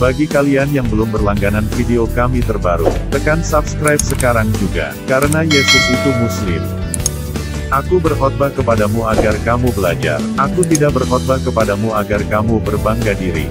Bagi kalian yang belum berlangganan video kami terbaru, tekan subscribe sekarang juga, karena Yesus itu Muslim. Aku berkhotbah kepadamu agar kamu belajar, aku tidak berkhotbah kepadamu agar kamu berbangga diri.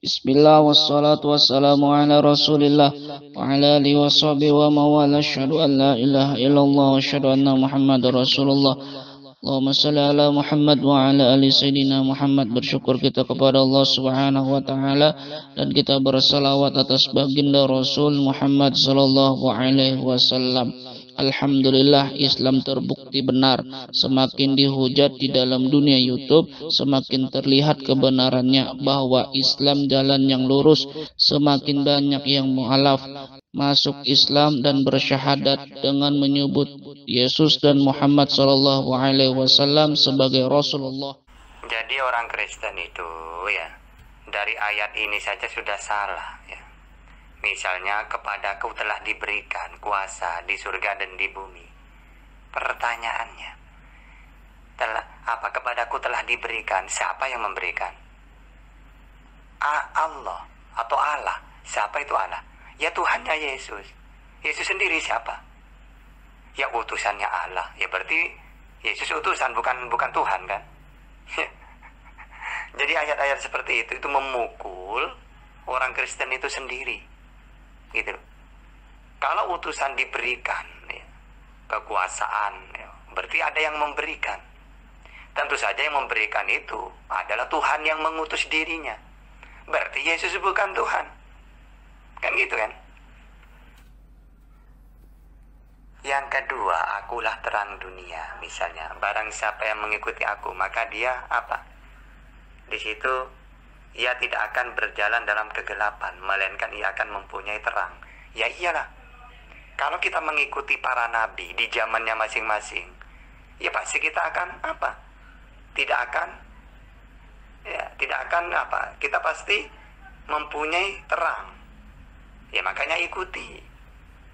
Bismillah wassalatu wassalamu ala rasulillah wa ala alihi wa sahbihi wa mawala asyhadu an la ilaha illallah wa asyhadu anna muhammadar rasulullah. Allahumma salli ala Muhammad wa ala ali sayyidina Muhammad. Bersyukur kita kepada Allah subhanahu wa ta'ala, dan kita bersalawat atas baginda Rasul Muhammad sallallahu alaihi wasallam. Alhamdulillah, Islam terbukti benar. Semakin dihujat di dalam dunia YouTube, semakin terlihat kebenarannya bahwa Islam jalan yang lurus. Semakin banyak yang mu'alaf masuk Islam dan bersyahadat dengan menyebut Yesus dan Muhammad sallallahu alaihi wasallam sebagai Rasulullah. Jadi orang Kristen itu ya, dari ayat ini saja sudah salah ya. Misalnya, kepadaku telah diberikan kuasa di surga dan di bumi. Pertanyaannya, kepadaku telah diberikan, siapa yang memberikan? Allah atau Allah. Siapa itu Allah? Ya Tuhannya Yesus. Yesus sendiri siapa? Ya utusannya Allah. Ya berarti Yesus utusan, bukan Tuhan kan? Jadi ayat-ayat seperti itu memukul orang Kristen itu sendiri. Gitu. Kalau utusan diberikan ya, kekuasaan ya, berarti ada yang memberikan. Tentu saja yang memberikan itu adalah Tuhan yang mengutus dirinya. Berarti Yesus bukan Tuhan. Kan gitu kan? Yang kedua, akulah terang dunia. Misalnya, barang siapa yang mengikuti aku, maka dia apa? Di situ ia tidak akan berjalan dalam kegelapan, melainkan ia akan mempunyai terang. Ya iyalah, kalau kita mengikuti para nabi di zamannya masing-masing, ya pasti kita akan apa? Tidak akan apa? Kita pasti mempunyai terang. Ya makanya ikuti.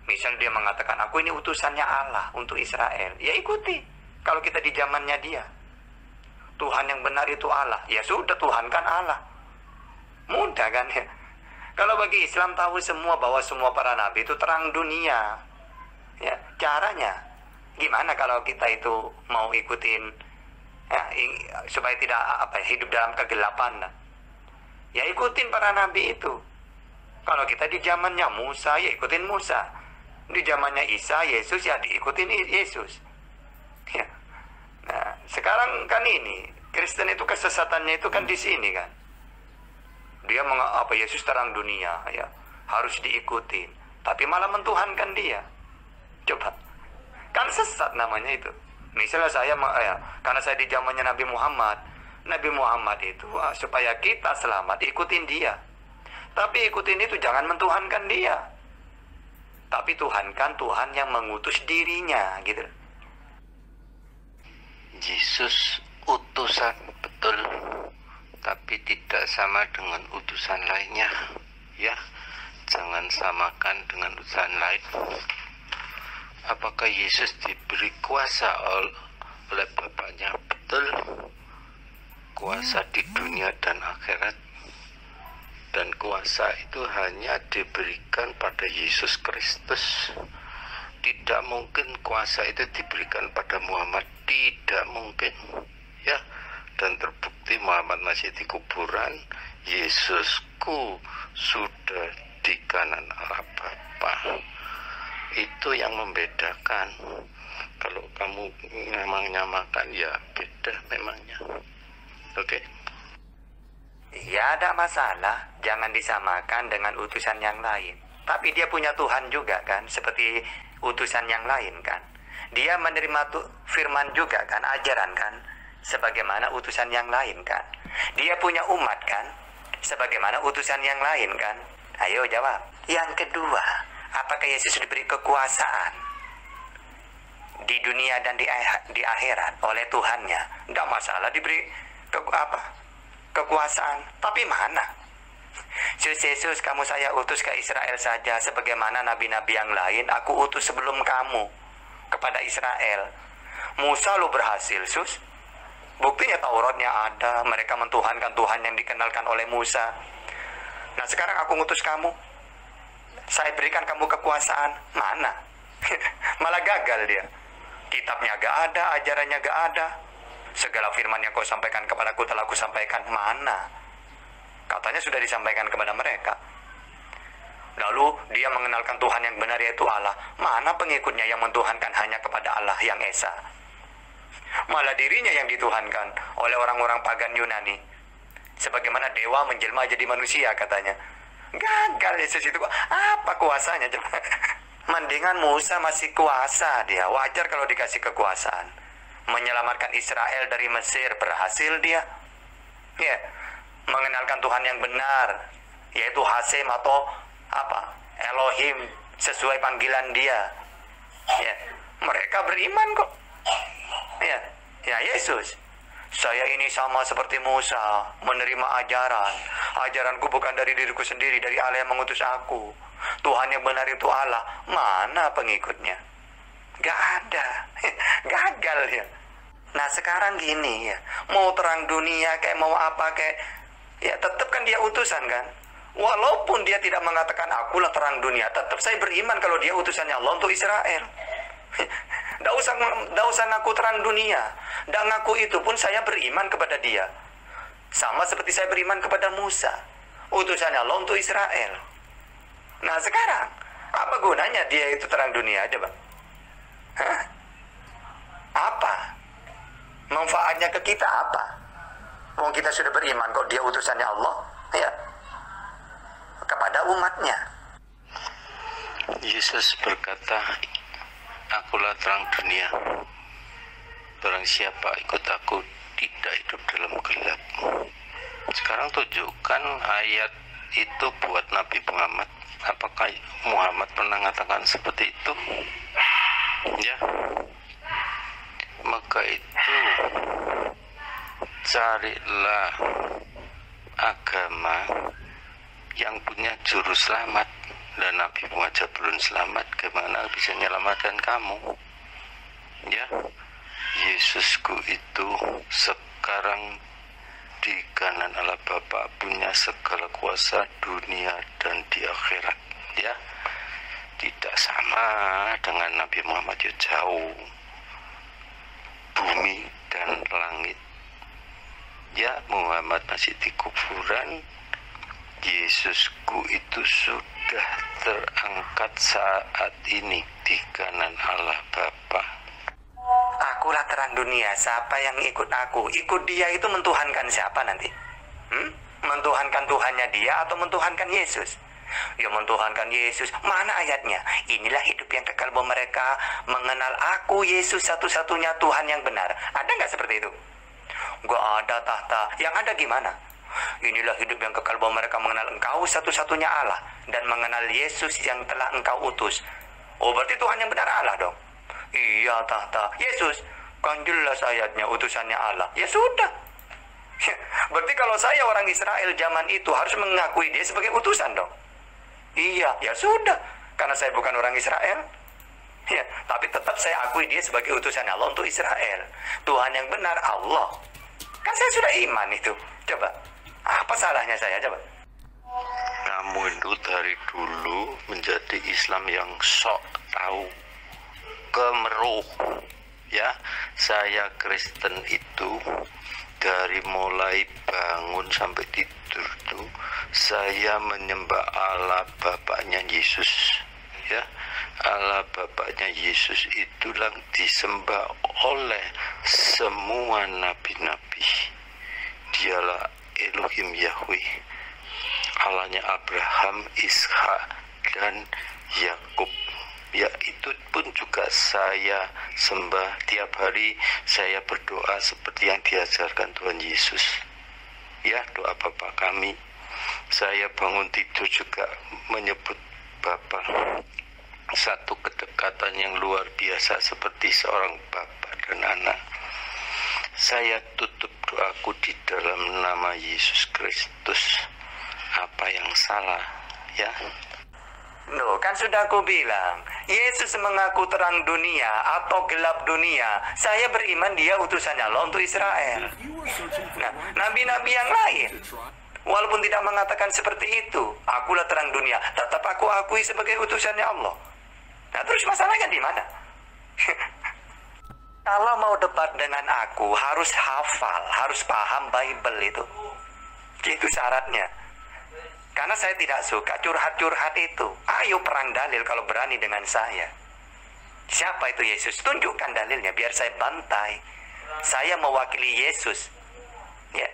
Misal dia mengatakan, aku ini utusannya Allah untuk Israel, ya ikuti. Kalau kita di zamannya dia, Tuhan yang benar itu Allah, ya sudah, Tuhan kan Allah. Mudah kan ya. Kalau bagi Islam tahu semua bahwa semua para nabi itu terang dunia. Ya, caranya gimana kalau kita itu mau ikutin ya, supaya tidak hidup dalam kegelapan. Ya ikutin para nabi itu. Kalau kita di zamannya Musa, ya ikutin Musa. Di zamannya Isa, Yesus, ya diikutin Yesus. Ya. Nah, sekarang kan ini Kristen itu kesesatannya itu kan di sini kan. Dia Yesus terang dunia ya, harus diikutin, tapi malah mentuhankan dia. Coba, kan sesat namanya itu. Misalnya saya karena saya di zamannya Nabi Muhammad itu supaya kita selamat, ikutin dia. Tapi ikutin itu jangan mentuhankan dia, tapi tuhankan Tuhan yang mengutus dirinya, gitu. Yesus utusan, betul, tapi tidak sama dengan utusan lainnya ya. Jangan samakan dengan utusan lain. Apakah Yesus diberi kuasa oleh Bapaknya? Betul, kuasa di dunia dan akhirat, dan kuasa itu hanya diberikan pada Yesus Kristus. Tidak mungkin kuasa itu diberikan pada Muhammad, tidak mungkin ya. Dan terbukti Muhammad masih di kuburan, Yesusku sudah di kanan Allah Bapa. Itu yang membedakan. Kalau kamu memang nyamakan, ya beda memangnya. Oke? Ya ada masalah, jangan disamakan dengan utusan yang lain. Tapi dia punya Tuhan juga kan, seperti utusan yang lain kan. Dia menerima firman juga kan, ajaran kan, sebagaimana utusan yang lain kan. Dia punya umat kan, sebagaimana utusan yang lain kan. Ayo jawab. Yang kedua, apakah Yesus diberi kekuasaan di dunia dan di akhirat oleh Tuhannya? Enggak masalah diberi kekuasaan. Tapi mana? Yesus, kamu saya utus ke Israel saja, sebagaimana nabi-nabi yang lain aku utus sebelum kamu kepada Israel. Musa lu berhasil, Sus. Buktinya Tauratnya ada, mereka mentuhankan Tuhan yang dikenalkan oleh Musa. Nah sekarang aku ngutus kamu, saya berikan kamu kekuasaan, mana? Malah gagal dia. Kitabnya gak ada, ajarannya gak ada. Segala firman yang kau sampaikan kepadaku telah aku sampaikan, mana? Katanya sudah disampaikan kepada mereka. Lalu dia mengenalkan Tuhan yang benar, yaitu Allah. Mana pengikutnya yang mentuhankan hanya kepada Allah yang Esa? Malah dirinya yang dituhankan oleh orang-orang pagan Yunani. Sebagaimana dewa menjelma jadi manusia katanya. Gagal Yesus itu. Apa kuasanya coba? Mendingan Musa masih kuasa dia. Wajar kalau dikasih kekuasaan. Menyelamatkan Israel dari Mesir, berhasil dia. Ya, mengenalkan Tuhan yang benar, yaitu Hasem atau apa? Elohim, sesuai panggilan dia. Ya, mereka beriman kok. Ya Yesus, saya ini sama seperti Musa, menerima ajaran. Ajaranku bukan dari diriku sendiri, dari Allah yang mengutus aku. Tuhan yang benar itu Allah. Mana pengikutnya? Gak ada. Gagal ya. Nah sekarang gini ya, mau terang dunia kayak mau apa kayak, ya tetap kan dia utusan kan. Walaupun dia tidak mengatakan akulah terang dunia, tetap saya beriman kalau dia utusannya Allah untuk Israel. Nggak usah ngaku terang dunia. Nggak ngaku itu pun saya beriman kepada dia. Sama seperti saya beriman kepada Musa, utusannya Allah untuk Israel. Nah sekarang, apa gunanya dia itu terang dunia aja Bang? Hah? Apa? Manfaatnya ke kita apa? Wong kita sudah beriman kok dia utusannya Allah, ya, kepada umatnya. Yesus berkata, akulah terang dunia. Barang siapa ikut aku tidak hidup dalam gelap. Sekarang tunjukkan ayat itu buat Nabi Muhammad. Apakah Muhammad pernah mengatakan seperti itu? Ya. Maka itu carilah agama yang punya juru selamat. Dan Nabi Muhammad belum selamat, gimana bisa menyelamatkan kamu? Ya, Yesusku itu sekarang di kanan Allah Bapa, punya segala kuasa dunia dan di akhirat. Ya, tidak sama dengan Nabi Muhammad, ya jauh. Bumi dan langit. Ya, Muhammad masih di kuburan. Yesusku itu sudah terangkat saat ini di kanan Allah Bapa. Akulah terang dunia. Siapa yang ikut aku? Ikut dia itu mentuhankan siapa nanti? Mentuhankan Tuhannya dia atau mentuhankan Yesus? Ya mentuhankan Yesus. Mana ayatnya? Inilah hidup yang kekal bahwa mereka mengenal aku Yesus satu-satunya Tuhan yang benar. Ada nggak seperti itu? Gak ada tahta. Yang ada gimana? Inilah hidup yang kekal bahwa mereka mengenal engkau satu-satunya Allah dan mengenal Yesus yang telah engkau utus. Oh berarti Tuhan yang benar Allah dong. Iya tahta. Yesus kan jelas ayatnya utusannya Allah. Ya sudah. Berarti kalau saya orang Israel zaman itu harus mengakui dia sebagai utusan dong. Iya, ya sudah. Karena saya bukan orang Israel. Ya, tapi tetap saya akui dia sebagai utusan Allah untuk Israel. Tuhan yang benar Allah. Kan saya sudah iman itu. Coba. Apa salahnya saya coba? Kamu itu dari dulu menjadi Islam yang sok tahu, kemeruh. Ya, saya Kristen itu dari mulai bangun sampai tidur tuh saya menyembah Allah Bapaknya Yesus. Ya, Allah Bapaknya Yesus itulah disembah oleh semua nabi-nabi. Dialah Elohim Yahweh, Allahnya Abraham, Ishak, dan Yakub. Ya, itu pun juga saya sembah tiap hari. Saya berdoa seperti yang diajarkan Tuhan Yesus. Ya, doa Bapa kami. Saya bangun tidur juga menyebut Bapa. Satu kedekatan yang luar biasa seperti seorang Bapa dan anak. Saya tutup doaku di dalam nama Yesus Kristus, apa yang salah, ya. Loh, kan sudah aku bilang, Yesus mengaku terang dunia atau gelap dunia. Saya beriman dia utusannya Allah untuk Israel. Nah, nabi-nabi yang lain, walaupun tidak mengatakan seperti itu, akulah terang dunia, tetap aku akui sebagai utusannya Allah. Nah, terus masalahnya di mana? Kalau mau debat dengan aku, harus hafal, harus paham Bible itu. Itu syaratnya. Karena saya tidak suka curhat-curhat itu. Ayo perang dalil kalau berani dengan saya. Siapa itu Yesus? Tunjukkan dalilnya biar saya bantai. Saya mewakili Yesus. Ya.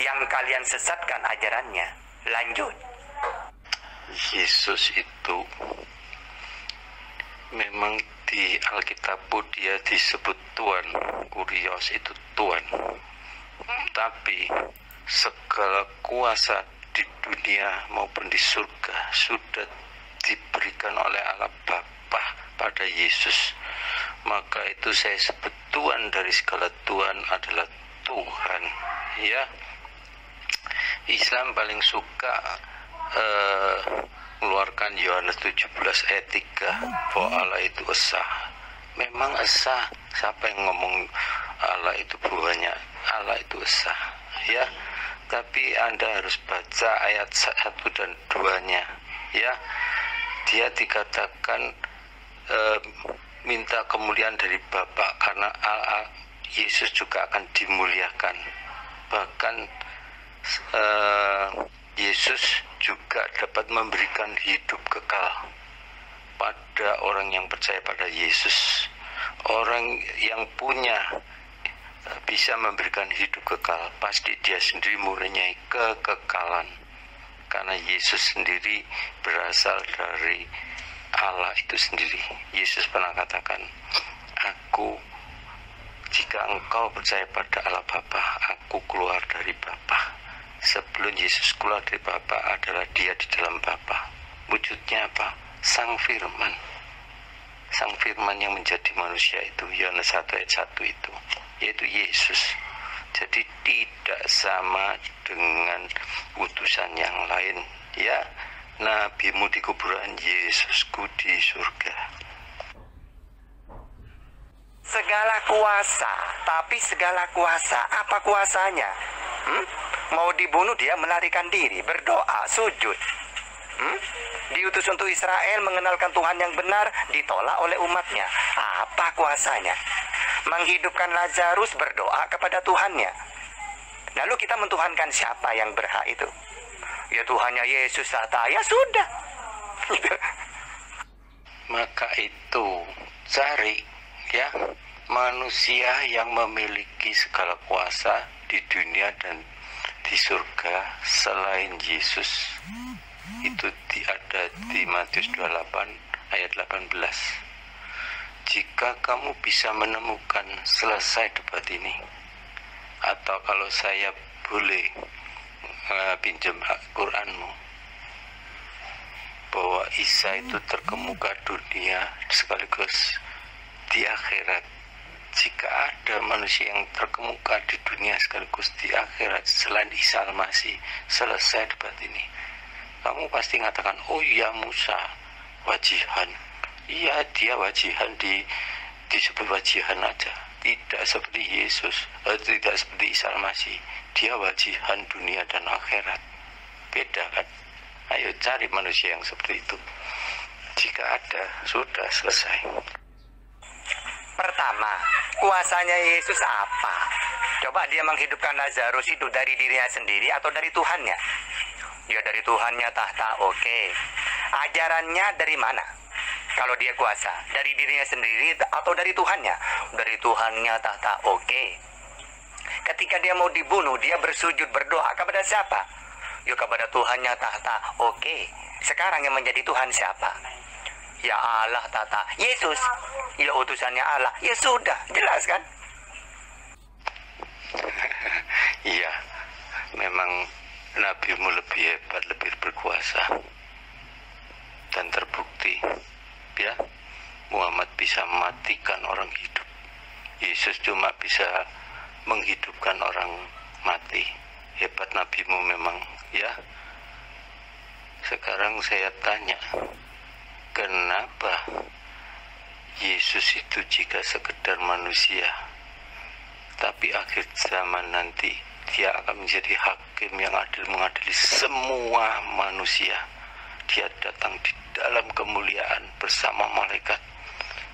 Yang kalian sesatkan ajarannya. Lanjut. Yesus itu memang di Alkitab dia disebut Tuhan, Kurios itu Tuhan. Tapi segala kuasa di dunia maupun di surga sudah diberikan oleh Allah Bapa pada Yesus. Maka itu saya sebut Tuhan dari segala Tuhan adalah Tuhan. Ya, Islam paling suka mengeluarkan Yohanes 17 ayat 3 bahwa Allah itu esa. Memang esa. Siapa yang ngomong Allah itu buahnya? Allah itu esa, ya. Tapi Anda harus baca ayat 1 dan 2-nya, ya. Dia dikatakan minta kemuliaan dari Bapa, karena Yesus juga akan dimuliakan. Bahkan Yesus juga dapat memberikan hidup kekal pada orang yang percaya pada Yesus. Orang yang punya bisa memberikan hidup kekal, pasti dia sendiri mempunyai kekekalan. Karena Yesus sendiri berasal dari Allah itu sendiri. Yesus pernah katakan, jika engkau percaya pada Allah Bapa, aku keluar dari Bapa. Sebelum Yesus keluar dari Bapa adalah dia di dalam Bapa. Wujudnya apa? Sang Firman. Sang Firman yang menjadi manusia itu, Yohanes 1 ayat 1 itu, yaitu Yesus. Jadi tidak sama dengan utusan yang lain, ya. Nabimu di kuburan, Yesusku di surga. Segala kuasa, tapi segala kuasa, apa kuasanya? Mau dibunuh dia melarikan diri, berdoa, sujud. Diutus untuk Israel mengenalkan Tuhan yang benar, ditolak oleh umatnya. Apa kuasanya? Menghidupkan Lazarus, berdoa kepada Tuhannya. Lalu kita mentuhankan siapa yang berhak itu? Ya Tuhannya Yesus, ya sudah. Maka itu cari, ya, manusia yang memiliki segala kuasa di dunia dan di surga selain Yesus. Itu ada di Matius 28 ayat 18. Jika kamu bisa menemukan selesai debat ini, atau kalau saya boleh pinjam Quranmu, bahwa Isa itu terkemuka dunia sekaligus di akhirat. Jika ada manusia yang terkemuka di dunia sekaligus di akhirat selain Isa Al-Masih, selesai debat ini, kamu pasti mengatakan, oh iya Musa wajihan. Iya, dia wajihan, disebut wajihan aja. Tidak seperti Yesus, tidak seperti Isa Al-Masih. Dia wajihan dunia dan akhirat. Beda kan? Ayo cari manusia yang seperti itu. Jika ada, sudah selesai. Pertama, kuasanya Yesus apa? Coba dia menghidupkan Lazarus itu dari dirinya sendiri atau dari Tuhannya? Ya dari Tuhannya tahta, oke. Ajarannya dari mana? Kalau dia kuasa, dari dirinya sendiri atau dari Tuhannya? Dari Tuhannya tahta, oke. Ketika dia mau dibunuh, dia bersujud berdoa kepada siapa? Ya kepada Tuhannya tahta, oke. Sekarang yang menjadi Tuhan siapa? Ya Allah tahta, Yesus. Ya utusannya Allah. Ya sudah, jelas kan? Iya, memang nabimu lebih hebat, lebih berkuasa. Dan terbukti, ya, Muhammad bisa mematikan orang hidup. Yesus cuma bisa menghidupkan orang mati. Hebat nabimu memang, ya. Sekarang saya tanya, kenapa Yesus itu jika sekedar manusia, tapi akhir zaman nanti dia akan menjadi hakim yang adil, mengadili semua manusia. Dia datang di dalam kemuliaan bersama malaikat.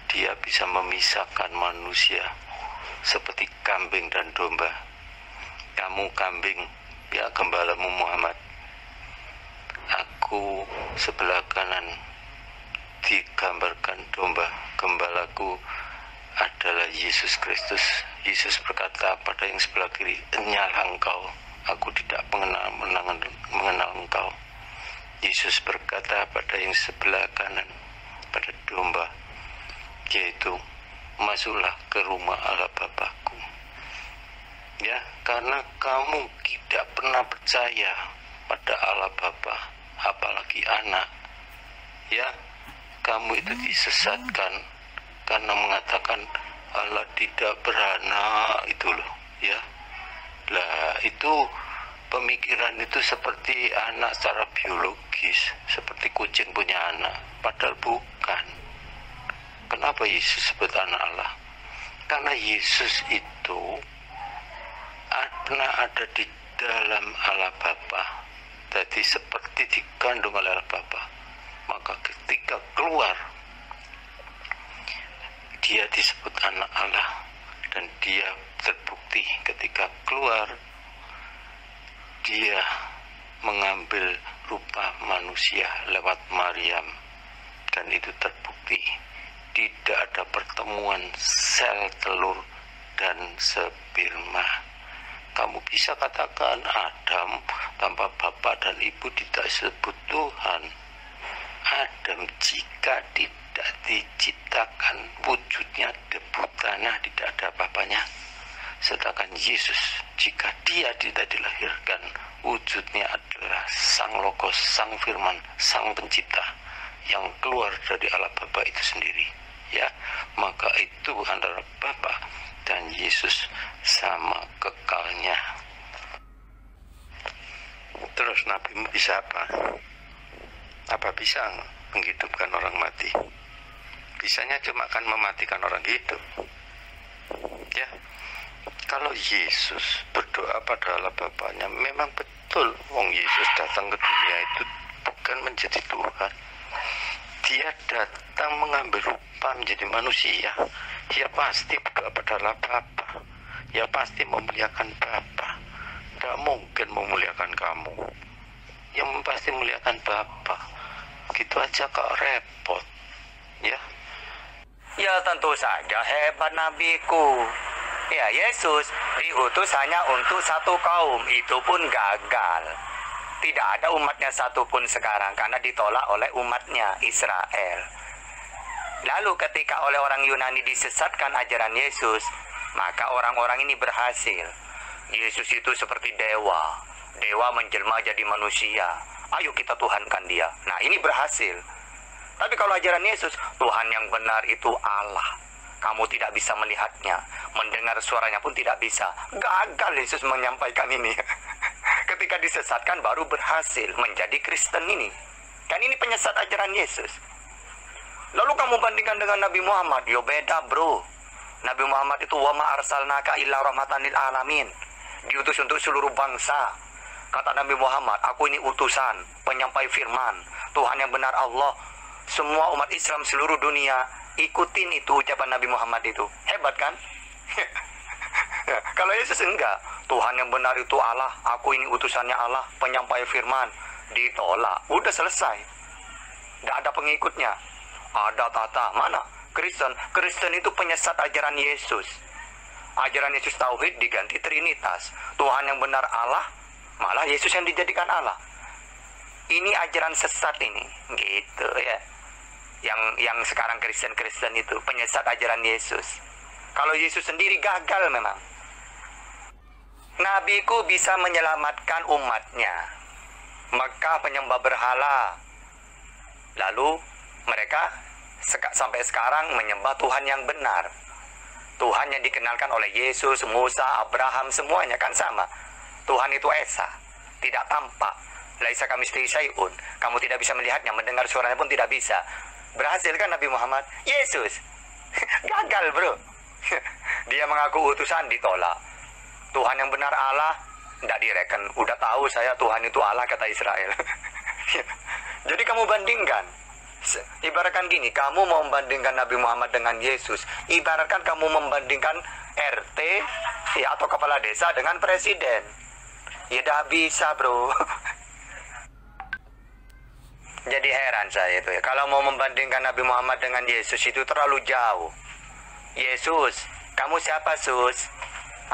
Dia bisa memisahkan manusia seperti kambing dan domba. Kamu kambing, ya gembalamu Muhammad. Aku sebelah kanan digambarkan domba, gembalaku adalah Yesus Kristus. Yesus berkata pada yang sebelah kiri, "Enyalah engkau, aku tidak mengenal engkau." Yesus berkata pada yang sebelah kanan, pada domba, yaitu, "Masuklah ke rumah Allah Bapakku." Ya, karena kamu tidak pernah percaya pada Allah Bapa, apalagi anak. Ya, kamu itu disesatkan karena mengatakan Allah tidak beranak, itu loh, ya. Lah, itu pemikiran itu seperti anak secara biologis, seperti kucing punya anak, padahal bukan. Kenapa Yesus sebut anak Allah? Karena Yesus itu pernah ada di dalam Allah Bapa, jadi seperti dikandung oleh Allah Bapa. Maka ketika keluar, dia disebut anak Allah, dan dia terbukti ketika keluar dia mengambil rupa manusia lewat Maryam, dan itu terbukti tidak ada pertemuan sel telur dan sperma. Kamu bisa katakan Adam tanpa bapak dan ibu tidak disebut Tuhan. Adam jika tidak diciptakan wujudnya debu tanah, tidak ada bapaknya. Sedangkan Yesus jika dia tidak dilahirkan, wujudnya adalah Sang Logos, Sang Firman, Sang Pencipta yang keluar dari Allah Bapa itu sendiri. Ya, maka itu antara Bapa dan Yesus sama kekalnya. Terus nabimu bisa apa? Apa bisa menghidupkan orang mati? Bisanya cuma akan mematikan orang hidup. Ya, kalau Yesus berdoa pada Allah Bapaknya, memang betul wong Yesus datang ke dunia itu bukan menjadi Tuhan. Dia datang mengambil rupa menjadi manusia. Dia pasti berdoa pada Allah Bapa. Dia pasti memuliakan Bapa. Tidak mungkin memuliakan kamu. Yang pasti memuliakan Bapa. Gitu aja kok repot. Ya. Ya tentu saja hebat nabiku. Ya, Yesus diutus hanya untuk satu kaum, itu pun gagal. Tidak ada umatnya satupun sekarang karena ditolak oleh umatnya Israel. Lalu ketika oleh orang Yunani disesatkan ajaran Yesus, maka orang-orang ini berhasil. Yesus itu seperti dewa. Dewa menjelma jadi manusia. Ayo kita tuhankan dia. Nah, ini berhasil. Tapi kalau ajaran Yesus, Tuhan yang benar itu Allah. Kamu tidak bisa melihatnya, mendengar suaranya pun tidak bisa. Gagal Yesus menyampaikan ini. Ketika disesatkan baru berhasil menjadi Kristen ini. Kan ini penyesat ajaran Yesus. Lalu kamu bandingkan dengan Nabi Muhammad, yo beda bro. Nabi Muhammad itu wa ma arsalnaka illa rahmatan lil alamin. Diutus untuk seluruh bangsa. Kata Nabi Muhammad, aku ini utusan, penyampai firman, Tuhan yang benar Allah. Semua umat Islam seluruh dunia ikutin itu ucapan Nabi Muhammad itu. Hebat kan? Kalau Yesus enggak, Tuhan yang benar itu Allah, aku ini utusannya Allah, penyampai firman. Ditolak, udah selesai. Nggak ada pengikutnya. Ada tata, mana? Kristen. Kristen itu penyesat ajaran Yesus. Ajaran Yesus tauhid diganti trinitas. Tuhan yang benar Allah, malah Yesus yang dijadikan Allah. Ini ajaran sesat ini, gitu ya. Yang sekarang Kristen itu penyesat ajaran Yesus. Kalau Yesus sendiri gagal memang. Nabiku bisa menyelamatkan umatnya. Mekah penyembah berhala. Lalu mereka sampai sekarang menyembah Tuhan yang benar. Tuhan yang dikenalkan oleh Yesus, Musa, Abraham, semuanya kan sama. Tuhan itu Esa, tidak tampak. Laisa kamitslihi syai'un. Kamu tidak bisa melihatnya, mendengar suaranya pun tidak bisa. Berhasil kan Nabi Muhammad? Yesus gagal, bro. Dia mengaku utusan, ditolak. Tuhan yang benar Allah, tidak direken. Udah tahu saya Tuhan itu Allah, kata Israel. Jadi kamu bandingkan. Ibaratkan gini, kamu mau membandingkan Nabi Muhammad dengan Yesus. Ibaratkan kamu membandingkan RT ya, atau kepala desa dengan presiden. Ya tidak bisa, bro. Jadi heran saya itu ya. Kalau mau membandingkan Nabi Muhammad dengan Yesus itu terlalu jauh. Yesus, kamu siapa, Sus?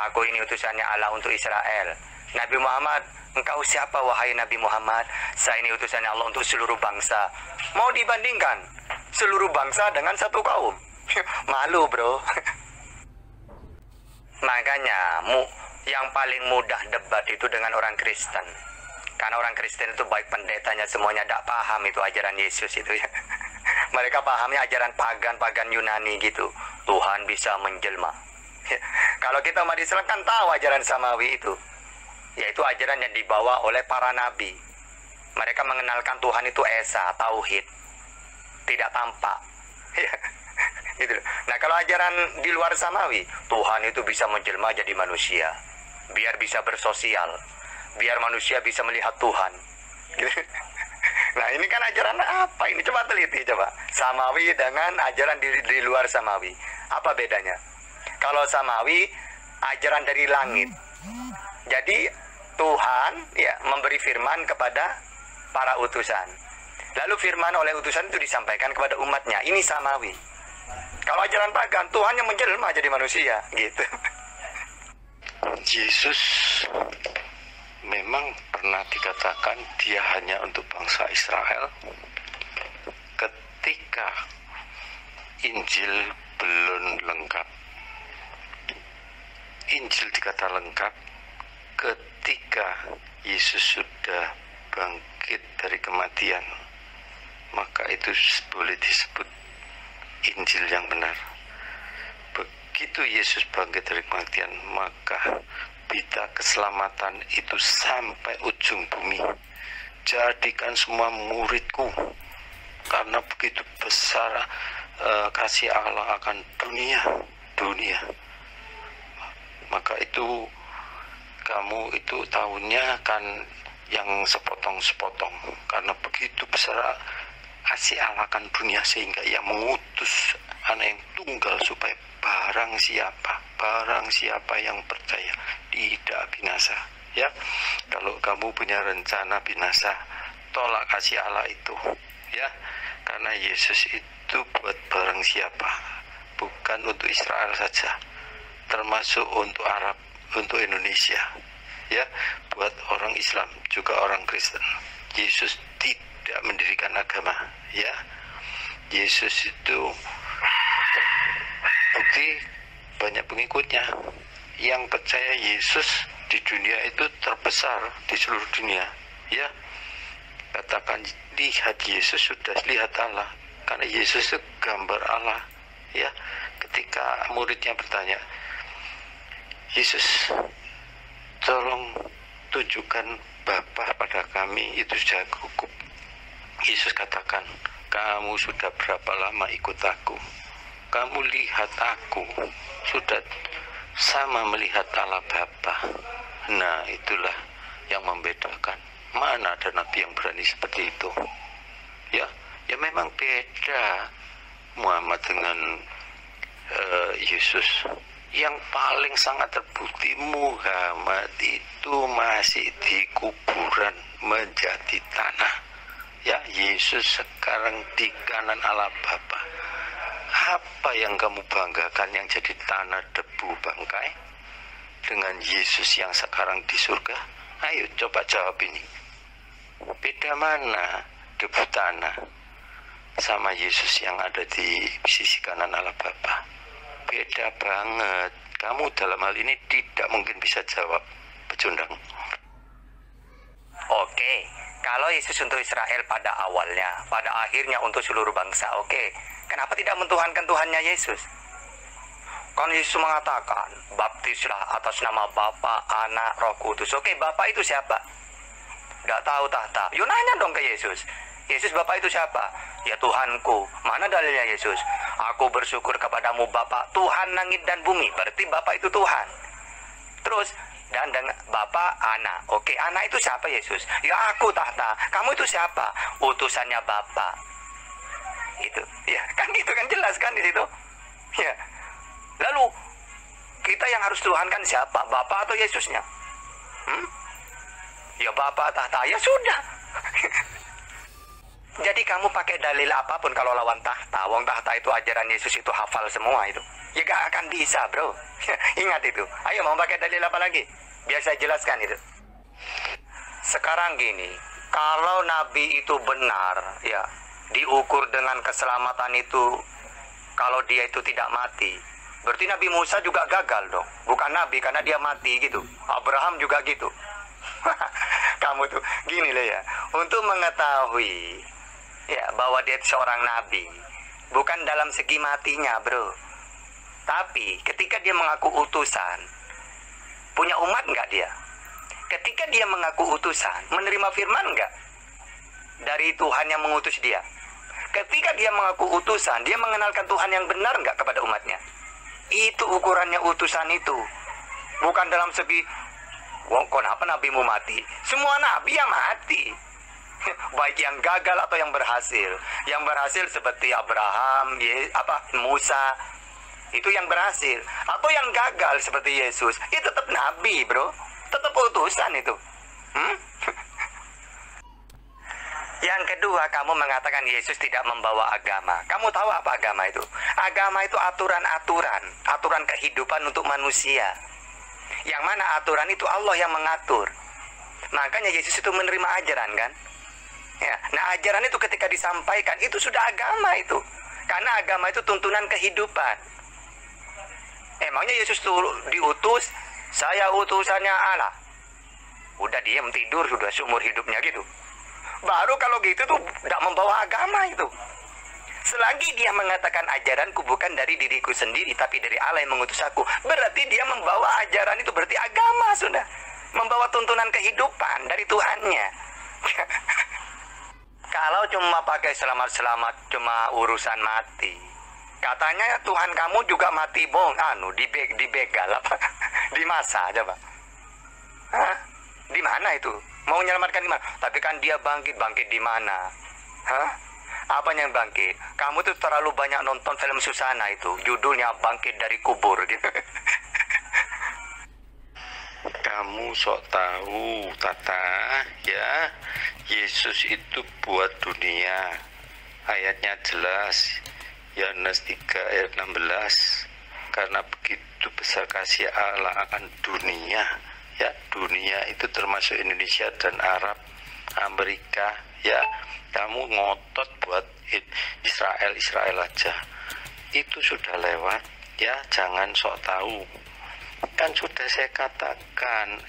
Aku ini utusannya Allah untuk Israel. Nabi Muhammad, engkau siapa wahai Nabi Muhammad? Saya ini utusannya Allah untuk seluruh bangsa. Mau dibandingkan seluruh bangsa dengan satu kaum? Malu, bro. Makanya yang paling mudah debat itu dengan orang Kristen. Karena orang Kristen itu baik pendetanya semuanya tidak paham itu ajaran Yesus itu ya. Mereka pahamnya ajaran pagan Yunani gitu. Tuhan bisa menjelma. Kalau kita umat Islam kan tahu ajaran samawi itu, yaitu ajaran yang dibawa oleh para nabi. Mereka mengenalkan Tuhan itu esa, tauhid, tidak tampak. Gitu. Nah kalau ajaran di luar samawi, Tuhan itu bisa menjelma jadi manusia, biar bisa bersosial, biar manusia bisa melihat Tuhan. Nah ini kan ajaran apa ini? Coba teliti coba. Samawi dengan ajaran di luar samawi, apa bedanya? Kalau samawi, ajaran dari langit. Jadi Tuhan ya memberi firman kepada para utusan. Lalu firman oleh utusan itu disampaikan kepada umatnya. Ini samawi. Kalau ajaran pagan, Tuhan yang menjelma jadi manusia, gitu. Yesus memang pernah dikatakan dia hanya untuk bangsa Israel ketika Injil belum lengkap. Injil dikata lengkap ketika Yesus sudah bangkit dari kematian, maka itu boleh disebut Injil yang benar. Begitu Yesus bangkit dari kematian, maka berita keselamatan itu sampai ujung bumi. Jadikan semua muridku, karena begitu besar kasih Allah akan dunia. Maka itu kamu itu tahunya kan yang sepotong-sepotong, karena begitu besar kasih Allah akan dunia sehingga ia mengutus anak yang tunggal supaya barang siapa yang percaya tidak binasa. Ya, kalau kamu punya rencana binasa, tolak kasih Allah itu, ya, karena Yesus itu buat barang siapa, bukan untuk Israel saja, termasuk untuk Arab, untuk Indonesia, ya, buat orang Islam juga orang Kristen. Yesus tidak mendirikan agama, ya. Yesus itu bukti banyak pengikutnya yang percaya Yesus di dunia itu terbesar di seluruh dunia, ya. Katakan lihat Yesus, sudah lihat Allah, karena Yesus itu gambar Allah, ya. Ketika muridnya bertanya, Yesus, tolong tunjukkan Bapa pada kami, itu sudah cukup. Yesus katakan, kamu sudah berapa lama ikut aku? Kamu lihat aku, sudah sama melihat Allah Bapa. Nah, itulah yang membedakan. Mana ada nabi yang berani seperti itu? Ya memang beda Muhammad dengan Yesus. Yang paling sangat terbukti, Muhammad itu masih di kuburan menjadi tanah. Ya, Yesus sekarang di kanan Allah Bapa. Apa yang kamu banggakan yang jadi tanah, debu, bangkai dengan Yesus yang sekarang di surga? Ayo coba jawab ini. Beda mana debu tanah sama Yesus yang ada di sisi kanan Allah Bapa? Beda banget. Kamu dalam hal ini tidak mungkin bisa jawab, pecundang. Oke, kalau Yesus untuk Israel pada awalnya, pada akhirnya untuk seluruh bangsa, oke. Kenapa tidak mentuhankan Tuhannya Yesus? Kan Yesus mengatakan, baptislah atas nama Bapa, Anak, Roh Kudus. Oke, Bapa itu siapa? Nggak tahu tahta. Yuk nanya dong ke Yesus. Yesus, Bapak itu siapa? Ya Tuhanku. Mana dalilnya Yesus? Aku bersyukur kepadamu Bapak, Tuhan langit dan bumi. Berarti Bapak itu Tuhan. Terus, dan dengan Bapak anak. Oke, anak itu siapa Yesus? Ya aku tahta. Kamu itu siapa? Utusannya Bapak. Itu. Ya, kan gitu kan, jelas kan di situ. Ya. Lalu kita yang harus tuhankan siapa? Bapak atau Yesusnya? Ya Bapak tahta. Ya sudah. Jadi kamu pakai dalil apapun kalau lawan tahta. Wong tahta itu ajaran Yesus itu hafal semua itu. Ya gak akan bisa, bro. Ingat itu. Ayo, mau pakai dalil apa lagi? Biar saya jelaskan itu. Sekarang gini, kalau Nabi itu benar, ya, diukur dengan keselamatan itu, kalau dia itu tidak mati, berarti Nabi Musa juga gagal dong. Bukan Nabi karena dia mati gitu. Abraham juga gitu. Kamu tuh gini loh ya. Untuk mengetahui ya bahwa dia seorang nabi, bukan dalam segi matinya, bro. Tapi ketika dia mengaku utusan, punya umat nggak dia? Ketika dia mengaku utusan, menerima firman nggak dari Tuhan yang mengutus dia? Ketika dia mengaku utusan, dia mengenalkan Tuhan yang benar nggak kepada umatnya? Itu ukurannya utusan itu. Bukan dalam segi, wong kenapa nabimu mati? Semua nabi yang mati. Baik yang gagal atau yang berhasil. Yang berhasil seperti Abraham, Musa, itu yang berhasil. Atau yang gagal seperti Yesus, itu tetap nabi, bro. Tetap utusan itu. Yang kedua, kamu mengatakan Yesus tidak membawa agama. Kamu tahu apa agama itu? Agama itu aturan-aturan, aturan kehidupan untuk manusia. Yang mana aturan itu Allah yang mengatur. Makanya Yesus itu menerima ajaran kan? Ya, nah ajaran itu ketika disampaikan itu sudah agama itu. Karena agama itu tuntunan kehidupan. Emangnya Yesus tuh diutus, saya utusannya Allah. Udah diam tidur sudah seumur hidupnya gitu. Baru kalau gitu tuh tidak membawa agama itu. Selagi dia mengatakan ajaranku bukan dari diriku sendiri tapi dari Allah yang mengutus aku, berarti dia membawa ajaran itu, berarti agama sudah. Membawa tuntunan kehidupan dari Tuhannya. Kalau cuma pakai selamat-selamat cuma urusan mati. Katanya Tuhan kamu juga mati dibegal apa? Di masa coba. Hah? Di mana itu? Mau menyelamatkan di mana? Tapi kan dia bangkit di mana? Hah? Apa yang bangkit? Kamu tuh terlalu banyak nonton film Susana itu. Judulnya Bangkit dari Kubur gitu. Kamu sok tahu, Tata, ya. Yesus itu buat dunia. Ayatnya jelas. Yohanes 3 ayat 16. Karena begitu besar kasih Allah akan dunia. Ya, dunia itu termasuk Indonesia dan Arab, Amerika, ya. Kamu ngotot buat Israel aja. Itu sudah lewat, ya. Jangan sok tahu. Kan sudah saya katakan,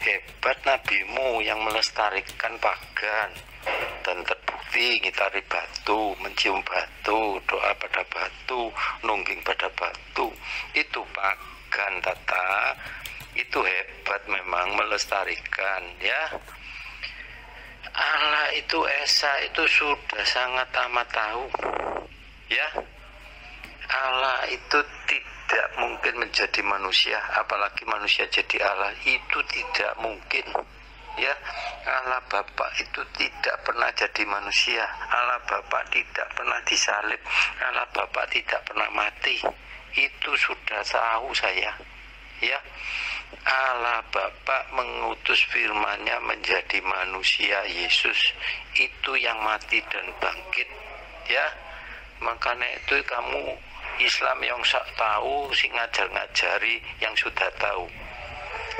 hebat nabimu yang melestarikan pagan dan terbukti ngitari batu, mencium batu, doa pada batu, nungging pada batu. Itu pagan, Tata. Itu hebat memang melestarikan, ya. Allah itu Esa itu sudah sangat amat tahu, ya. Allah itu tidak mungkin menjadi manusia, apalagi manusia jadi Allah, itu tidak mungkin, ya. Allah Bapa itu tidak pernah jadi manusia. Allah Bapa tidak pernah disalib. Allah Bapa tidak pernah mati. Itu sudah tahu saya, ya. Allah Bapa mengutus firman-Nya menjadi manusia, Yesus itu yang mati dan bangkit, ya. Makanya itu kamu Islam yang sak tahu, sing ngajar-ngajari yang sudah tahu.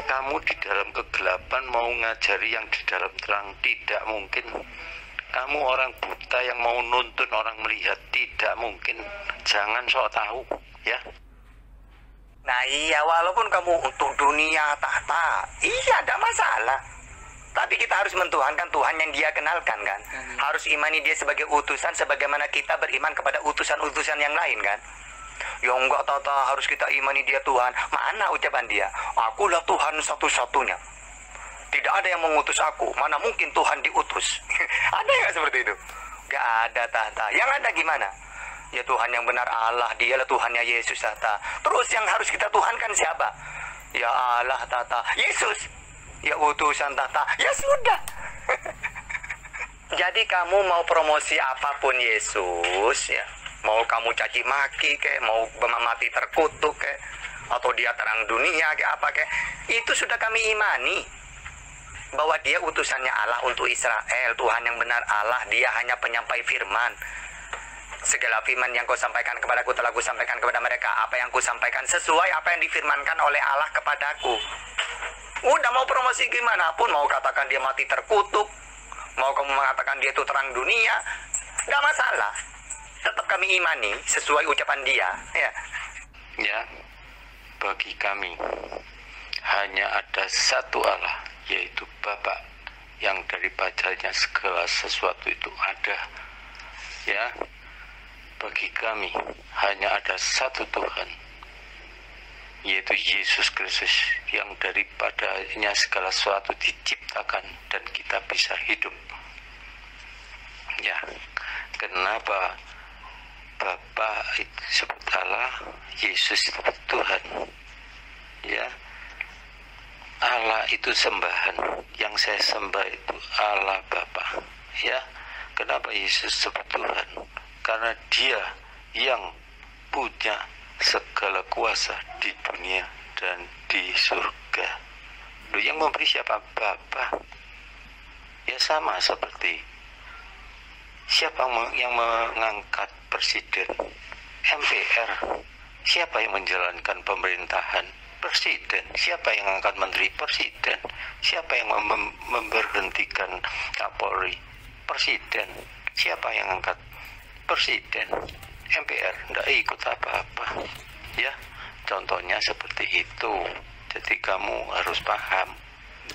Kamu di dalam kegelapan mau ngajari yang di dalam terang, tidak mungkin. Kamu orang buta yang mau nuntun orang melihat, tidak mungkin. Jangan sok tahu, ya. Nah iya, walaupun kamu untuk dunia tahta, iya ada masalah. Tapi kita harus mentuhankan Tuhan yang dia kenalkan kan. Harus imani dia sebagai utusan, sebagaimana kita beriman kepada utusan-utusan yang lain kan. Ya enggak, Tata, harus kita imani dia Tuhan. Mana ucapan dia? Akulah Tuhan satu-satunya. Tidak ada yang mengutus aku. Mana mungkin Tuhan diutus? Ada nggak seperti itu? Gak ada, Tata. Yang ada gimana? Ya Tuhan yang benar Allah, dialah Tuhannya Yesus, Tata. Terus yang harus kita tuhankan siapa? Ya Allah, Tata. Yesus. Ya utusan, Tata. Ya sudah. Jadi kamu mau promosi apapun Yesus, ya, mau kamu caci maki kayak, mau mati terkutuk kayak, atau dia terang dunia kayak apa kayak, itu sudah kami imani bahwa dia utusannya Allah untuk Israel, Tuhan yang benar Allah, dia hanya penyampai firman. Segala firman yang kau sampaikan kepadaku telah ku sampaikan kepada mereka. Apa yang ku sampaikan sesuai apa yang difirmankan oleh Allah kepadaku. Udah mau promosi gimana pun, mau katakan dia mati terkutuk, mau kamu mengatakan dia itu terang dunia, gak masalah. Tetap kami imani sesuai ucapan dia, ya. Ya, bagi kami hanya ada satu Allah, yaitu Bapa, yang daripadanya segala sesuatu itu ada. Ya, bagi kami hanya ada satu Tuhan, yaitu Yesus Kristus, yang daripadanya segala sesuatu diciptakan dan kita bisa hidup. Ya, kenapa Bapa itu disebut Allah, Yesus disebut Tuhan? Ya, Allah itu sembahan, yang saya sembah itu Allah Bapa. Ya, kenapa Yesus disebut Tuhan? Karena dia yang punya segala kuasa di dunia dan di surga. Loh, yang memberi siapa? Bapa. Ya sama seperti siapa yang mengangkat presiden? MPR. Siapa yang menjalankan pemerintahan? Presiden. Siapa yang mengangkat menteri? Presiden. Siapa yang memberhentikan Kapolri? Presiden. Siapa yang mengangkat? Presiden. MPR tidak ikut apa-apa. Ya, contohnya seperti itu. Jadi kamu harus paham,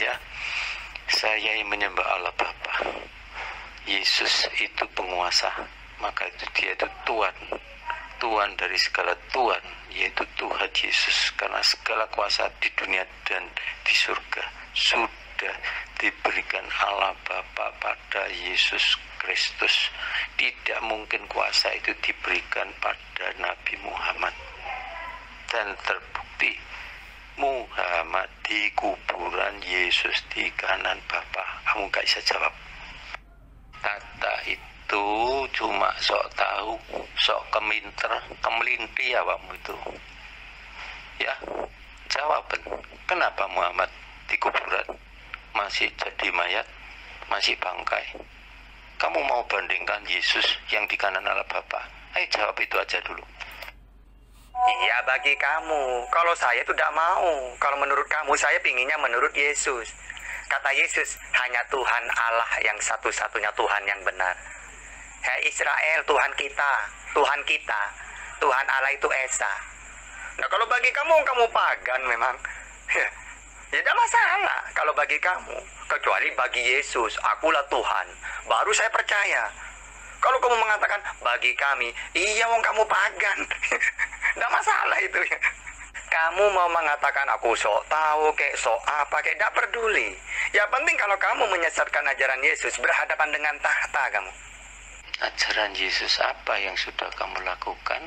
ya. Saya yang menyembah Allah Bapa. Yesus itu penguasa, maka itu dia itu Tuhan. Tuhan dari segala Tuhan, yaitu Tuhan Yesus. Karena segala kuasa di dunia dan di surga sudah diberikan Allah Bapa pada Yesus Kristus. Tidak mungkin kuasa itu diberikan pada Nabi Muhammad. Dan terbukti Muhammad di kuburan, Yesus di kanan Bapa. Kamu gak bisa jawab. Tata itu cuma sok tahu, sok kemelinti awakmu itu. Ya, jawaban. Kenapa Muhammad di kuburan masih jadi mayat, masih bangkai? Kamu mau bandingkan Yesus yang di kanan Allah Bapa? Ayo jawab itu aja dulu. Iya bagi kamu. Kalau saya itu tidak mau. Kalau menurut kamu, saya pinginnya menurut Yesus. Kata Yesus, hanya Tuhan Allah yang satu-satunya Tuhan yang benar. Hai Israel, Tuhan kita. Tuhan Allah itu Esa. Nah kalau bagi kamu pagan memang. Ya tidak masalah kalau bagi kamu. Kecuali bagi Yesus, akulah Tuhan. Baru saya percaya. Kalau kamu mengatakan bagi kami, iya wong kamu pagan. Tidak masalah itu ya. Kamu mau mengatakan aku sok tahu kayak sok apa kayak, tidak peduli. Ya penting kalau kamu menyesatkan ajaran Yesus, berhadapan dengan tahta kamu. Ajaran Yesus apa yang sudah kamu lakukan?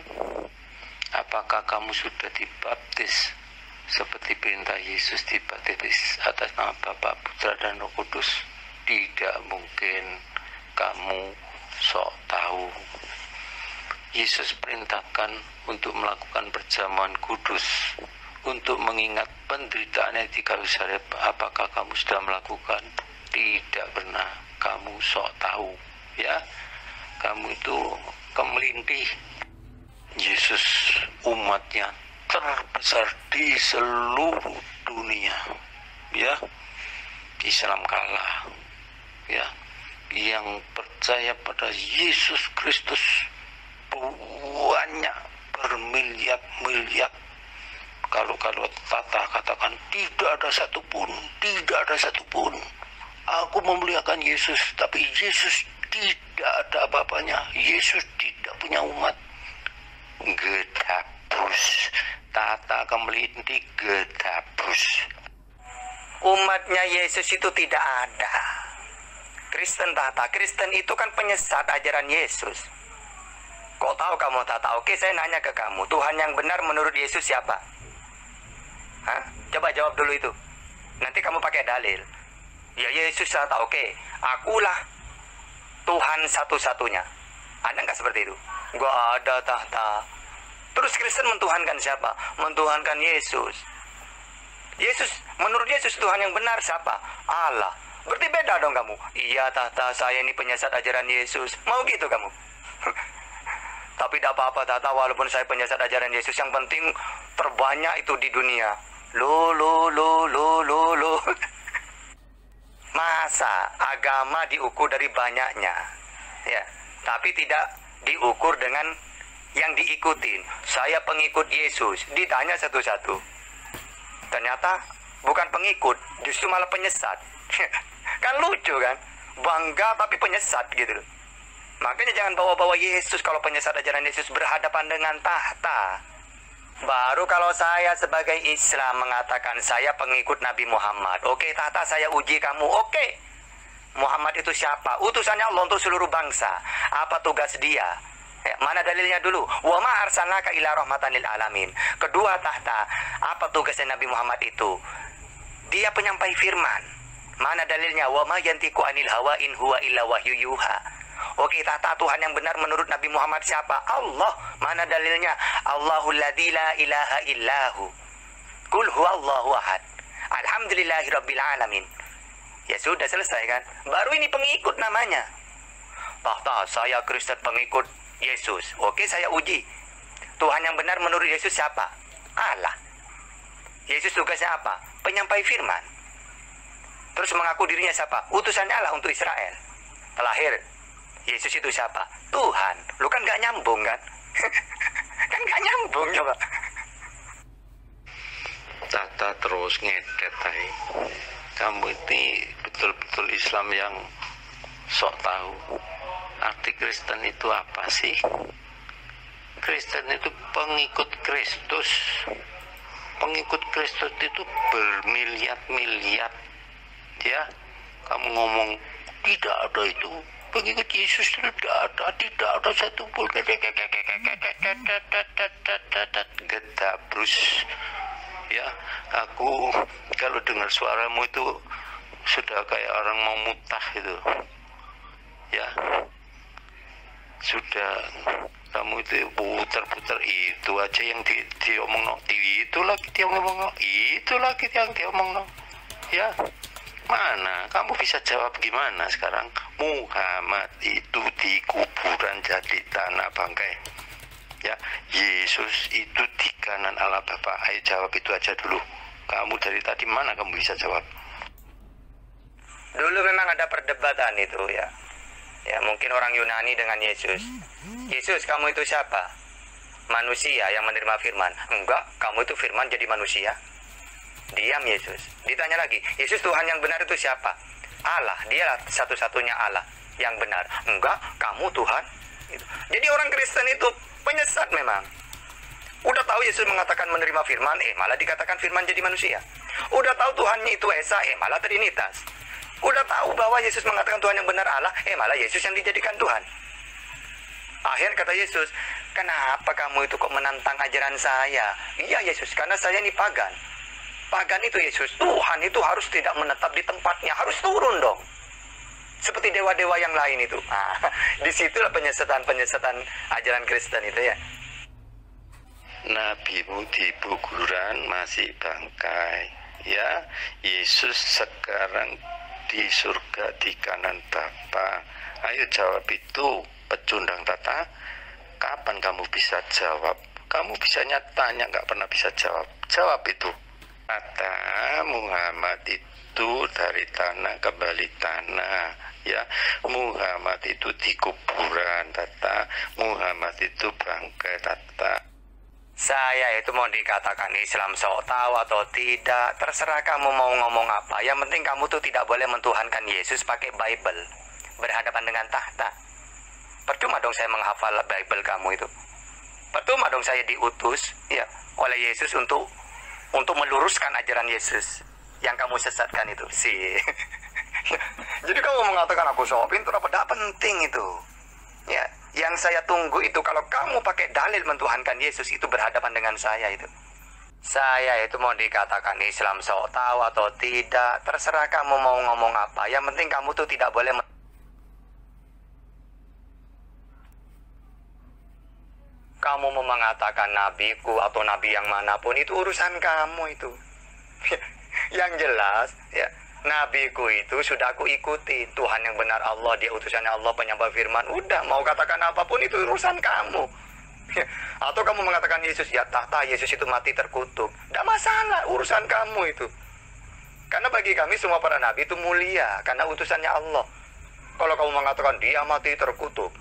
Apakah kamu sudah dibaptis seperti perintah Yesus dibaptis atas nama Bapa, Putra dan Roh Kudus? Tidak mungkin kamu sok tahu. Yesus perintahkan untuk melakukan perjamuan kudus, untuk mengingat penderitaannya di kayu salib. Apakah kamu sudah melakukan? Tidak pernah. Kamu sok tahu, ya. Kamu itu kemelintih. Yesus umatnya terbesar di seluruh dunia, ya. Islam kalah, ya. Yang percaya pada Yesus Kristus banyak, bermiliar-miliar. Kalau Tata katakan tidak ada satupun. Aku memuliakan Yesus, tapi Yesus tidak ada apa-apanya. Yesus tidak punya umat. Gedabus. Tata kemelinti gedabus. Umatnya Yesus itu tidak ada. Kristen Tata, Kristen itu kan penyesat ajaran Yesus. Kok tahu kamu Tata? Oke, saya nanya ke kamu, Tuhan yang benar menurut Yesus siapa? Hah? Coba jawab dulu itu. Nanti kamu pakai dalil. Ya Yesus Tata, oke. Akulah Tuhan satu-satunya. Ada nggak seperti itu? Gak ada Tata. Terus Kristen mentuhankan siapa? Mentuhankan Yesus. Yesus, menurut Yesus Tuhan yang benar siapa? Allah. Berarti beda dong kamu. Iya Tata, saya ini penyesat ajaran Yesus. Mau gitu kamu? Tapi tidak apa-apa Tata, walaupun saya penyesat ajaran Yesus, yang penting terbanyak itu di dunia. Lo. Masa agama diukur dari banyaknya, ya, tapi tidak diukur dengan yang diikutin. Saya pengikut Yesus, ditanya satu-satu. Ternyata bukan pengikut, justru malah penyesat. Kan lucu kan? Bangga tapi penyesat gitu loh. Makanya jangan bawa-bawa Yesus kalau penyesat ajaran Yesus berhadapan dengan tahta. Baru kalau saya sebagai Islam mengatakan saya pengikut Nabi Muhammad. Oke, tahta saya uji kamu. Oke. Muhammad itu siapa? Utusannya Allah untuk seluruh bangsa. Apa tugas dia? Ya, mana dalilnya dulu? Wa ma arsalnaka ila rahmatan lil alamin. Kedua tahta, apa tugasnya Nabi Muhammad itu? Dia penyampai firman. Mana dalilnya? Wa ma yantiqu anil hawa in huwa illa wahyu yuha. Oke, tahta Tuhan yang benar menurut Nabi Muhammad siapa? Allah. Mana dalilnya? Allahul ladzi la ilaha illahu. Qul huwallahu ahad. Alhamdulillahirabbil alamin. Ya sudah selesai kan? Baru ini pengikut namanya. Tahta, saya Kristen pengikut Yesus. Oke, saya uji. Tuhan yang benar menurut Yesus siapa? Allah. Yesus tugasnya apa? Penyampai firman. Terus mengaku dirinya siapa? Utusannya Allah untuk Israel. Terakhir, Yesus itu siapa? Tuhan. Lu kan gak nyambung kan? Kan gak nyambung coba. Tata terus ngedet ay. Kamu ini betul-betul Islam yang sok tahu. Arti Kristen itu apa sih? Kristen itu pengikut Kristus. Pengikut Kristus itu bermiliat-miliat. Ya, kamu ngomong tidak ada itu. Pengikut Yesus itu tidak ada satu pun. Gedabrus. Ya, aku kalau dengar suaramu itu sudah kayak orang mau mutah itu. Ya, sudah kamu itu putar-putar itu aja yang diomong itu lagi dia ngomong itu lagi yang dia omong. Ya, mana kamu bisa jawab gimana sekarang? Muhammad itu di kuburan jadi tanah bangkai. Ya, Yesus itu di kanan Allah Bapa. Ayo jawab itu aja dulu. Kamu dari tadi mana kamu bisa jawab? Dulu memang ada perdebatan itu ya. Ya, mungkin orang Yunani dengan Yesus. Yesus, kamu itu siapa? Manusia yang menerima firman. Enggak, kamu itu firman jadi manusia. Diam Yesus. Ditanya lagi, Yesus Tuhan yang benar itu siapa? Allah, dialah satu-satunya Allah yang benar. Enggak, kamu Tuhan. Jadi orang Kristen itu penyesat memang. Udah tahu Yesus mengatakan menerima firman, malah dikatakan firman jadi manusia. Udah tahu Tuhannya itu Esa, malah Trinitas. Udah tahu bahwa Yesus mengatakan Tuhan yang benar Allah, malah Yesus yang dijadikan Tuhan. Akhir kata Yesus, kenapa kamu itu kok menantang ajaran saya? Iya Yesus, karena saya ini pagan. Pagan itu Yesus, Tuhan itu harus tidak menetap di tempatnya, harus turun dong. Seperti dewa-dewa yang lain itu. Disitulah penyesatan ajaran Kristen itu ya. Nabimu di kuburan masih bangkai. Ya, Yesus sekarang di surga di kanan Bapa. Ayo jawab itu, pecundang Tata. Kapan kamu bisa jawab? Kamu bisanya tanya, nggak pernah bisa jawab. Jawab itu. Kata Muhammad itu dari tanah kembali tanah. Ya, Muhammad itu di kuburan Tata. Muhammad itu bangkai Tata. Saya itu mau dikatakan Islam sok tahu atau tidak, terserah kamu mau ngomong apa. Yang penting kamu tuh tidak boleh mentuhankan Yesus pakai Bible berhadapan dengan tahta. Percuma dong saya menghafal Bible kamu itu. Percuma dong saya diutus ya oleh Yesus untuk meluruskan ajaran Yesus. yang kamu sesatkan itu sih. Jadi kamu mengatakan aku so pintar apa, tidak penting itu. Ya, yang saya tunggu itu kalau kamu pakai dalil mentuhankan Yesus itu berhadapan dengan saya itu. Saya itu mau dikatakan Islam sok tahu atau tidak, terserah kamu mau ngomong apa. Yang penting kamu tuh tidak boleh kamu mau mengatakan nabiku atau nabi yang manapun itu urusan kamu itu. Yang jelas ya, nabiku itu sudah aku ikuti. Tuhan yang benar Allah, dia utusannya Allah, penyembah firman. Udah, mau katakan apapun itu urusan kamu. Atau kamu mengatakan Yesus, ya tahta Yesus itu mati terkutuk, tidak masalah, urusan kamu itu. Karena bagi kami semua para nabi itu mulia, karena utusannya Allah. Kalau kamu mengatakan dia mati terkutuk,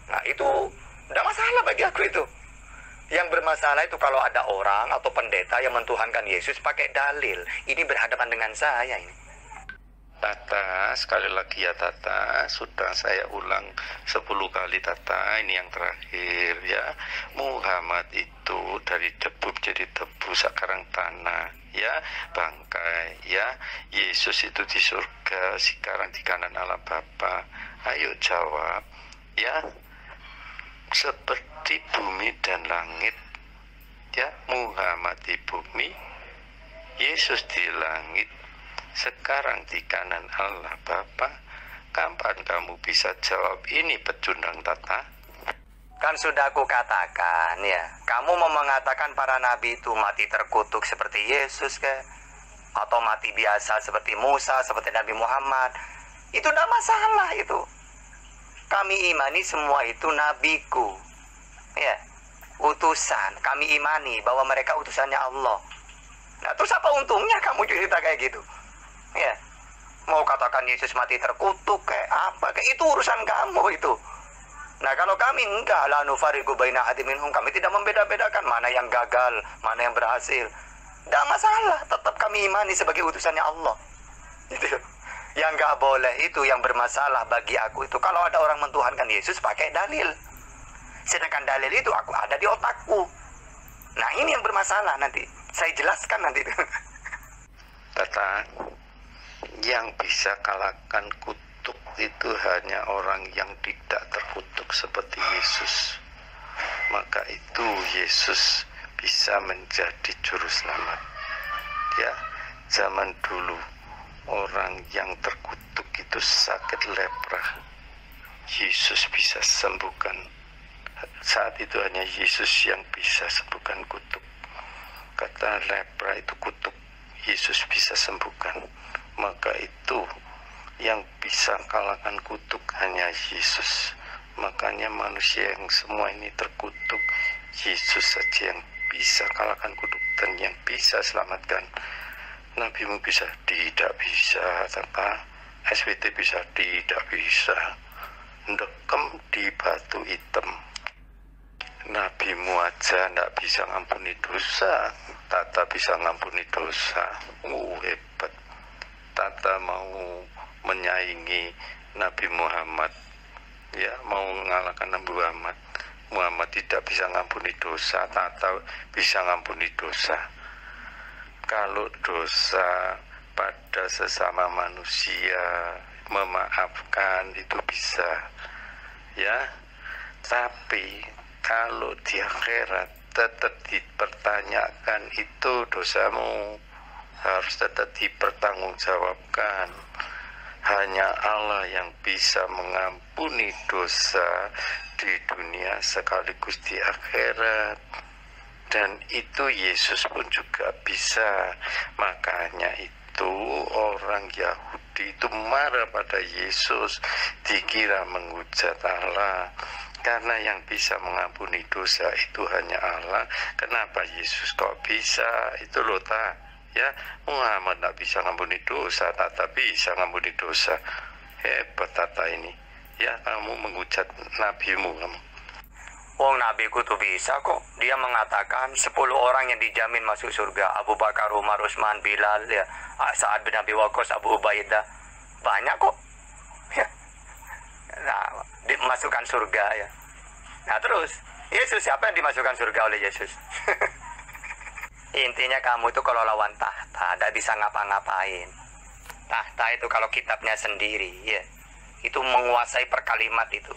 nah itu tidak masalah bagi aku itu. Yang bermasalah itu kalau ada orang atau pendeta yang mentuhankan Yesus pakai dalil. Ini berhadapan dengan saya ini. Tata, sekali lagi ya Tata, sudah saya ulang 10 kali Tata, ini yang terakhir ya. Muhammad itu dari debu jadi debu, sekarang tanah ya, bangkai ya. Yesus itu di surga, sekarang di kanan Allah Bapa. Ayo jawab ya. Seperti bumi dan langit ya, Muhammad di bumi, Yesus di langit, sekarang di kanan Allah Bapa. Kapan kamu bisa jawab ini pecundang Tata? Kan sudah aku katakan ya, kamu mau mengatakan para nabi itu mati terkutuk seperti Yesus ke, atau mati biasa seperti Musa, seperti Nabi Muhammad, itu tidak masalah itu. Kami imani semua itu nabiku ya, utusan. Kami imani bahwa mereka utusannya Allah. Nah terus apa untungnya kamu cerita kayak gitu ya? Mau katakan Yesus mati terkutuk kayak apa, kayak itu urusan kamu itu. Nah kalau kami enggak, la nufariqu baina ahadin minhum, kami tidak membeda-bedakan mana yang gagal, mana yang berhasil. Tidak masalah, tetap kami imani sebagai utusannya Allah gitu. Yang nggak boleh itu, yang bermasalah bagi aku itu kalau ada orang mentuhankan Yesus pakai dalil, sedangkan dalil itu aku ada di otakku. Nah ini yang bermasalah, nanti saya jelaskan nanti itu. Tata, yang bisa kalahkan kutuk itu hanya orang yang tidak terkutuk seperti Yesus. Maka itu Yesus bisa menjadi juru selamat ya. Zaman dulu orang yang terkutuk itu sakit lepra, Yesus bisa sembuhkan. Saat itu hanya Yesus yang bisa sembuhkan kutuk. Kata lepra itu kutuk, Yesus bisa sembuhkan. Maka itu yang bisa kalahkan kutuk hanya Yesus. Makanya manusia yang semua ini terkutuk, Yesus saja yang bisa kalahkan kutuk dan yang bisa selamatkan. Nabimu bisa, tidak bisa. Kata SWT bisa, tidak bisa. Ndekem di batu hitam. Nabimu aja tidak bisa ngampuni dosa. Tata bisa ngampuni dosa. Hebat. Tata mau menyaingi Nabi Muhammad ya, mau mengalahkan Nabi Muhammad. Muhammad tidak bisa ngampuni dosa, Tata bisa ngampuni dosa. Kalau dosa pada sesama manusia, memaafkan itu bisa ya. Tapi kalau di akhirat tetap dipertanyakan, itu dosamu harus tetap dipertanggungjawabkan. Hanya Allah yang bisa mengampuni dosa di dunia sekaligus di akhirat. Dan itu Yesus pun juga bisa. Makanya itu orang Yahudi itu marah pada Yesus, dikira menghujat Allah. Karena yang bisa mengampuni dosa itu hanya Allah. Kenapa Yesus kok bisa? Itu loh ya, Muhammad tidak bisa ngampuni dosa, Tata bisa ngampuni dosa. Hebat Tata ini ya, kamu menghujat nabimu kamu. Wong nabiku tuh bisa kok. Dia mengatakan 10 orang yang dijamin masuk surga. Abu Bakar, Umar, Utsman, Bilal ya, Sa'ad bin Abi Waqqas, Abu Ubaidah. Banyak kok ya. Nah, dimasukkan surga ya. Nah terus Yesus, siapa yang dimasukkan surga oleh Yesus? Intinya kamu itu kalau lawan tahta tidak bisa ngapa-ngapain. Tahta itu kalau kitabnya sendiri, ya, itu menguasai per kalimat itu.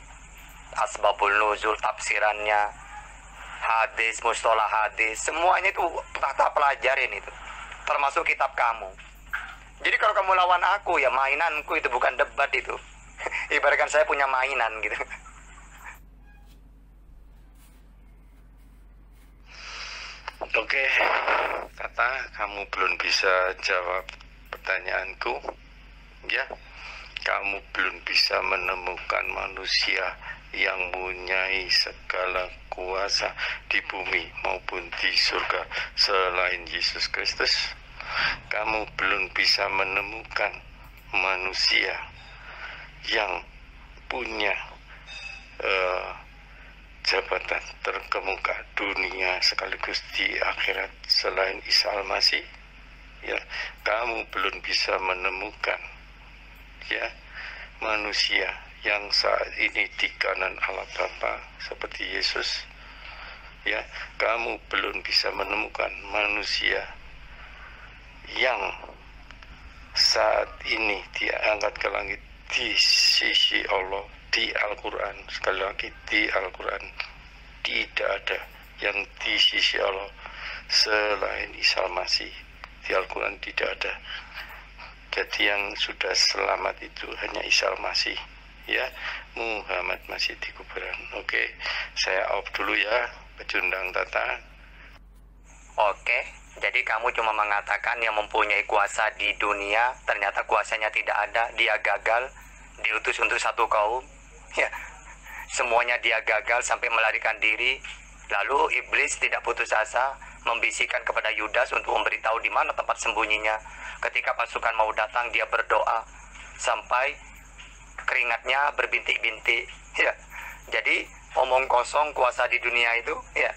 Asbabul nuzul, tafsirannya, hadis, mustalah hadis, semuanya itu tahta pelajarin itu. Termasuk kitab kamu. Jadi kalau kamu lawan aku, ya mainanku itu, bukan debat itu. Ibaratkan saya punya mainan gitu. Oke, Tata, kamu belum bisa jawab pertanyaanku, ya. Kamu belum bisa menemukan manusia yang mempunyai segala kuasa di bumi maupun di surga selain Yesus Kristus. Kamu belum bisa menemukan manusia yang punya jabatan terkemuka dunia sekaligus di akhirat selain Isa Al-Masih, ya. Kamu belum bisa menemukan, ya, manusia yang saat ini di kanan Allah Bapa seperti Yesus, ya. Kamu belum bisa menemukan manusia yang saat ini diangkat ke langit di sisi Allah di Al-Quran. Sekali lagi, di Al-Quran tidak ada yang di sisi Allah selain Isa Al-Masih. Di Al-Quran tidak ada. Jadi yang sudah selamat itu hanya Isa Al-Masih, ya. Muhammad masih di kuburan. Oke, saya off dulu ya, pecundang Tata. Oke, jadi kamu cuma mengatakan yang mempunyai kuasa di dunia, ternyata kuasanya tidak ada, dia gagal, diutus untuk satu kaum, ya. Semuanya dia gagal sampai melarikan diri. Lalu iblis tidak putus asa, membisikkan kepada Yudas untuk memberitahu di mana tempat sembunyinya. Ketika pasukan mau datang, dia berdoa sampai keringatnya berbintik-bintik, ya. Jadi omong kosong kuasa di dunia itu, ya.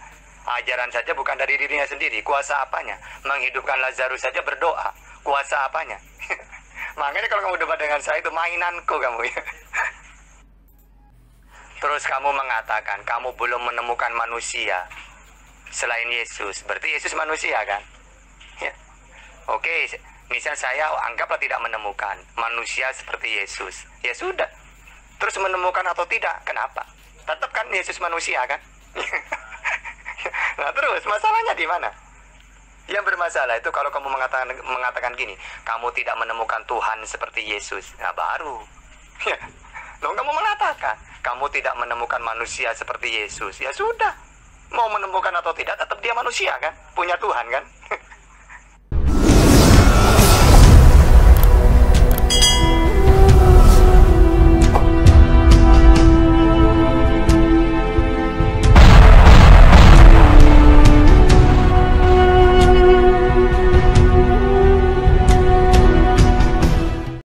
Ajaran saja bukan dari dirinya sendiri. Kuasa apanya? Menghidupkan Lazarus saja berdoa. Kuasa apanya? Makanya kalau kamu debat dengan saya itu mainanku kamu, ya. Terus kamu mengatakan kamu belum menemukan manusia selain Yesus. Berarti Yesus manusia kan? Ya. Oke, misal saya anggaplah tidak menemukan manusia seperti Yesus. Ya sudah. Terus menemukan atau tidak? Kenapa? Tetap kan Yesus manusia kan? Nah terus masalahnya di mana? Yang bermasalah itu kalau kamu mengatakan gini, kamu tidak menemukan Tuhan seperti Yesus. Nah baru. Ya. Loh, kamu mengatakan kamu tidak menemukan manusia seperti Yesus. Ya sudah. Mau menemukan atau tidak tetap dia manusia kan? Punya Tuhan kan?